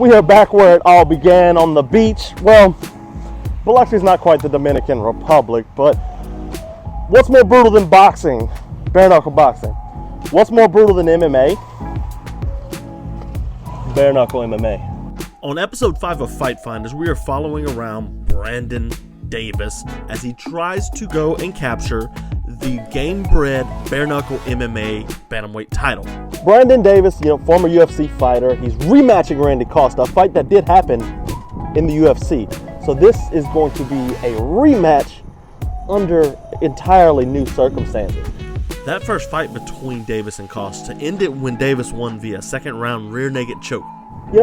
We are back where it all began, on the beach. Well, Biloxi is not quite the Dominican Republic, but what's more brutal than boxing? Bare knuckle boxing. What's more brutal than MMA? Bare knuckle MMA. On episode 5 of Fight Finders, we are following around Brandon Davis as he tries to go and capture the Gamebred bare knuckle MMA bantamweight title. Brandon Davis, former UFC fighter, he's rematching Randy Costa, a fight that did happen in the UFC. So this is going to be a rematch under entirely new circumstances. That first fight between Davis and Costa ended when Davis won via second round rear naked choke.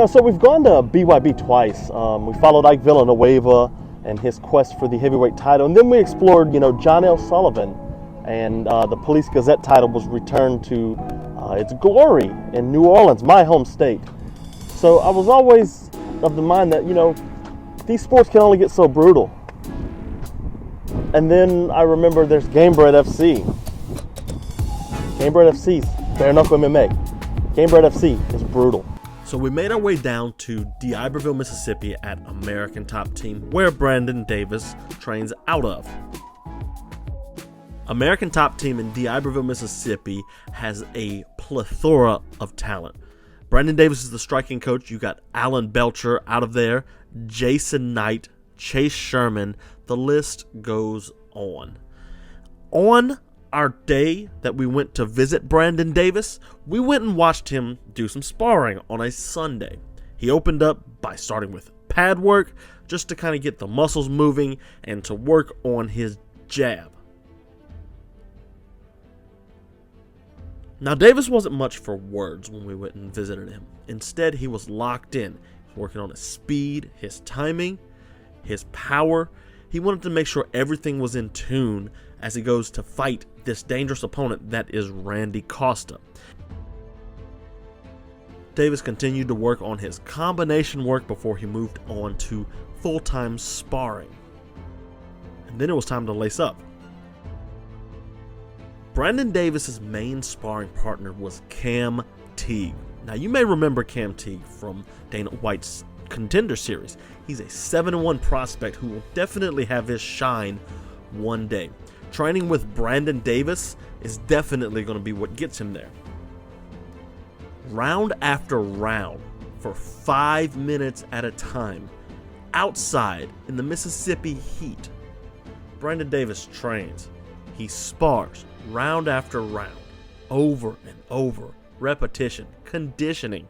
So we've gone to BYB twice. We followed Ike Villanueva and his quest for the heavyweight title, and then we explored, John L. Sullivan, and the Police Gazette title was returned to its glory in New Orleans, my home state. So I was always of the mind that, these sports can only get so brutal. And then I remember there's Gamebred FC. Gamebred FC's bare knuckle MMA. Gamebred FC is brutal. So we made our way down to D'Iberville, Mississippi at American Top Team, where Brandon Davis trains out of. American Top Team in D'Iberville, Mississippi has a plethora of talent. Brandon Davis is the striking coach. You got Alan Belcher out of there, Jason Knight, Chase Sherman. The list goes on. On our day that we went to visit Brandon Davis, we went and watched him do some sparring on a Sunday. He opened up by starting with pad work just to kind of get the muscles moving and to work on his jab. Now, Davis wasn't much for words when we went and visited him. Instead, he was locked in, working on his speed, his timing, his power. He wanted to make sure everything was in tune as he goes to fight this dangerous opponent that is Randy Costa. Davis continued to work on his combination work before he moved on to full-time sparring. And then it was time to lace up. Brandon Davis's main sparring partner was Cam Teague. Now, you may remember Cam Teague from Dana White's Contender Series. He's a 7-1 prospect who will definitely have his shine one day. Training with Brandon Davis is definitely going to be what gets him there. Round after round, for 5 minutes at a time, outside in the Mississippi heat, Brandon Davis trains. He spars round after round, over and over, repetition, conditioning.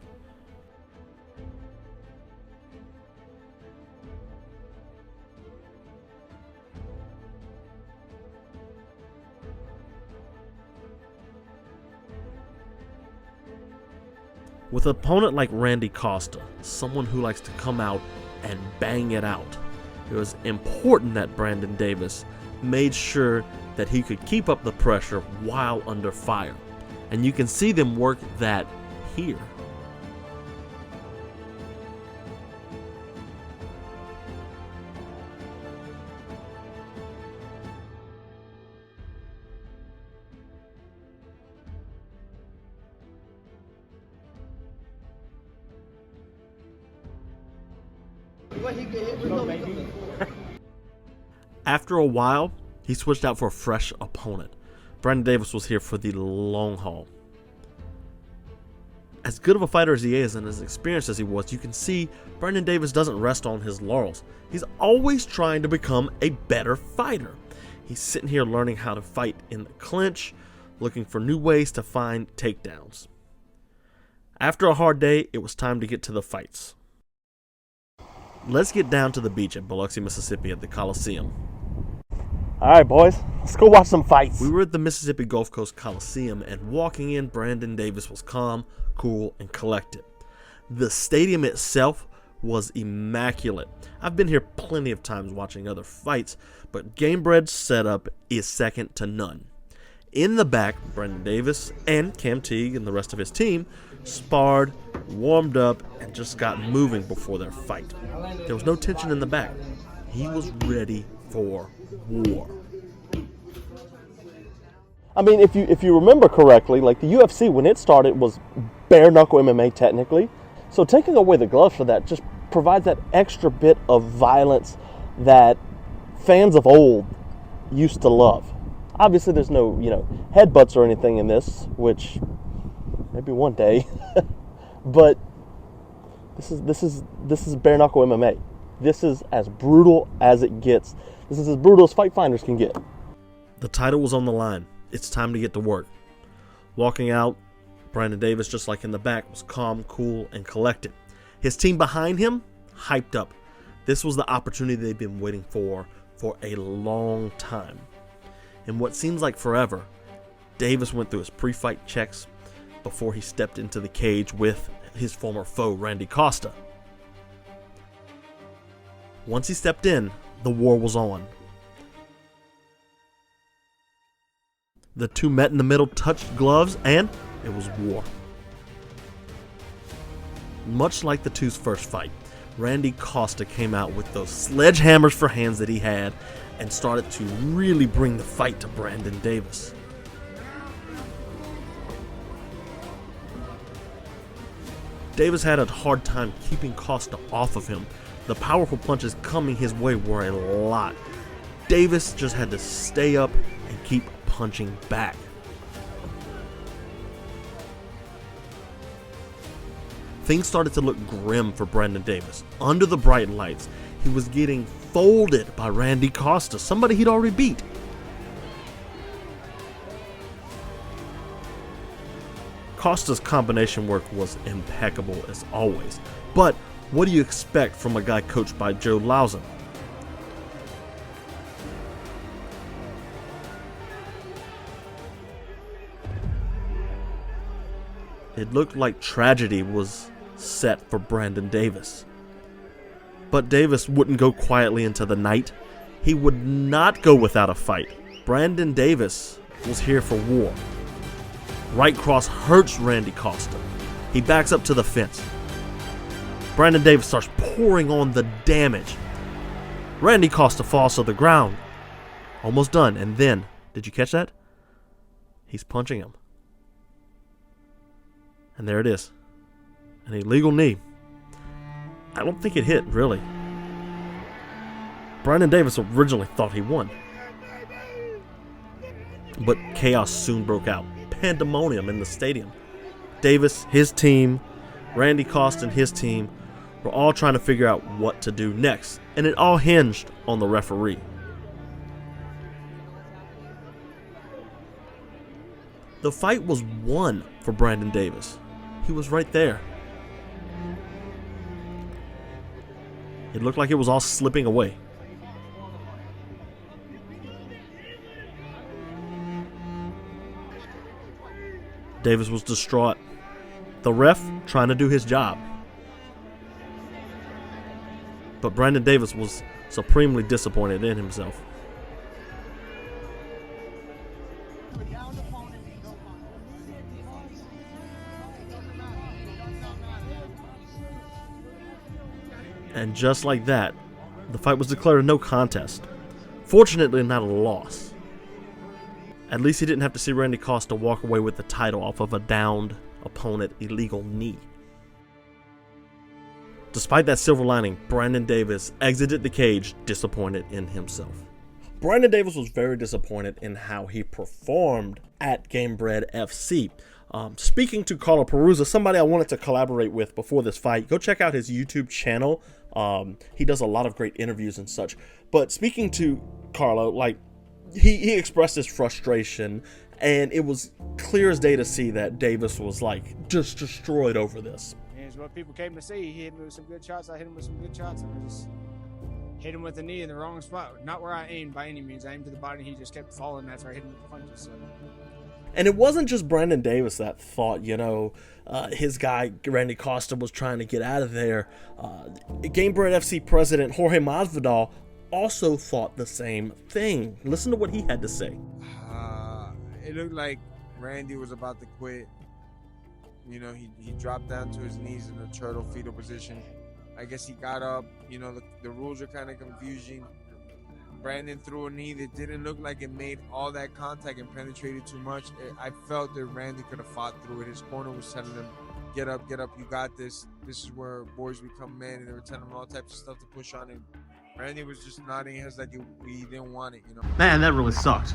With an opponent like Randy Costa, someone who likes to come out and bang it out, it was important that Brandon Davis made sure that he could keep up the pressure while under fire. And you can see them work that here. After a while, he switched out for a fresh opponent. Brandon Davis was here for the long haul. As good of a fighter as he is and as experienced as he was, you can see Brandon Davis doesn't rest on his laurels. He's always trying to become a better fighter. He's sitting here learning how to fight in the clinch, looking for new ways to find takedowns. After a hard day, it was time to get to the fights. Let's get down to the beach at Biloxi, Mississippi at the Coliseum. All right, boys, let's go watch some fights. We were at the Mississippi Gulf Coast Coliseum, and walking in, Brandon Davis was calm, cool, and collected. The stadium itself was immaculate. I've been here plenty of times watching other fights, but Gamebred's setup is second to none. In the back, Brandon Davis and Cam Teague and the rest of his team sparred, warmed up, and just got moving before their fight. There was no tension in the back. He was ready for war. I mean, if you remember correctly, like the UFC when it started was bare knuckle MMA technically. So taking away the gloves for that just provides that extra bit of violence that fans of old used to love. Obviously, there's no, headbutts or anything in this, which maybe one day, but this is bare knuckle MMA. This is as brutal as it gets. This is as brutal as Fight Finders can get. The title was on the line. It's time to get to work. Walking out, Brandon Davis, just like in the back, was calm, cool, and collected. His team behind him, hyped up. This was the opportunity they've been waiting for a long time. In what seems like forever, Davis went through his pre-fight checks before he stepped into the cage with his former foe, Randy Costa. Once he stepped in, the war was on. The two met in the middle, touched gloves, and it was war. Much like the two's first fight, Randy Costa came out with those sledgehammers for hands that he had and started to really bring the fight to Brandon Davis. Davis had a hard time keeping Costa off of him. The powerful punches coming his way were a lot. Davis just had to stay up and keep punching back. Things started to look grim for Brandon Davis. Under the bright lights, he was getting folded by Randy Costa, somebody he'd already beat. Costa's combination work was impeccable as always, but what do you expect from a guy coached by Joe Lauzon? It looked like tragedy was set for Brandon Davis. But Davis wouldn't go quietly into the night. He would not go without a fight. Brandon Davis was here for war. Right cross hurts Randy Costa. He backs up to the fence. Brandon Davis starts pouring on the damage. Randy Costa falls to the ground. Almost done. And then, did you catch that? He's punching him. And there it is. An illegal knee. I don't think it hit, really. Brandon Davis originally thought he won. But chaos soon broke out. Pandemonium in the stadium. Davis, his team, Randy Costa and his team were all trying to figure out what to do next. And it all hinged on the referee. The fight was won for Brandon Davis. He was right there. It looked like it was all slipping away. Davis was distraught. The ref trying to do his job. But Brandon Davis was supremely disappointed in himself. And just like that, the fight was declared a no contest. Fortunately, not a loss. At least he didn't have to see Randy Costa walk away with the title off of a downed opponent illegal knee. Despite that silver lining, Brandon Davis exited the cage disappointed in himself. Brandon Davis was very disappointed in how he performed at Gamebred FC. Speaking to Carlo Perusa, somebody I wanted to collaborate with before this fight, go check out his YouTube channel. He does a lot of great interviews and such. But speaking to Carlo, he expressed his frustration, and it was clear as day to see that Davis was just destroyed over this. It's what people came to see. He hit me with some good shots. I hit him with some good shots, and I just hit him with the knee in the wrong spot. Not where I aimed by any means. I aimed to the body, and he just kept falling after I hit him with the punches. So. And it wasn't just Brandon Davis that thought, his guy, Randy Costa, was trying to get out of there. Gamebred FC president Jorge Masvidal also thought the same thing. Listen to what he had to say. It looked like Randy was about to quit. He dropped down to his knees in a turtle fetal position. I guess he got up. The rules are kind of confusing. Brandon threw a knee that didn't look like it made all that contact and penetrated too much. I felt that Randy could have fought through it. His corner was telling him get up, you got this. This is where boys become men, and they were telling him all types of stuff to push on him. Randy was just nodding his head like we didn't want it, you know. Man, that really sucked.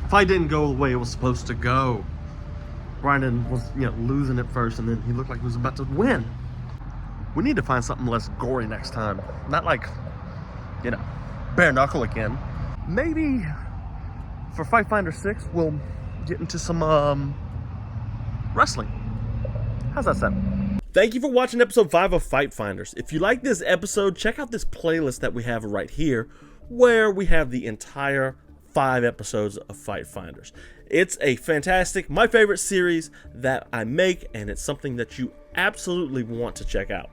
Fight didn't go the way it was supposed to go. Brandon was, losing at first, and then he looked like he was about to win. We need to find something less gory next time. Not like, bare knuckle again. Maybe for Fight Finder 6, we'll get into some wrestling. How's that sound? Thank you for watching episode 5 of Fight Finders. If you like this episode, check out this playlist that we have right here, where we have the entire 5 episodes of Fight Finders. It's a fantastic, my favorite series that I make, and it's something that you absolutely want to check out.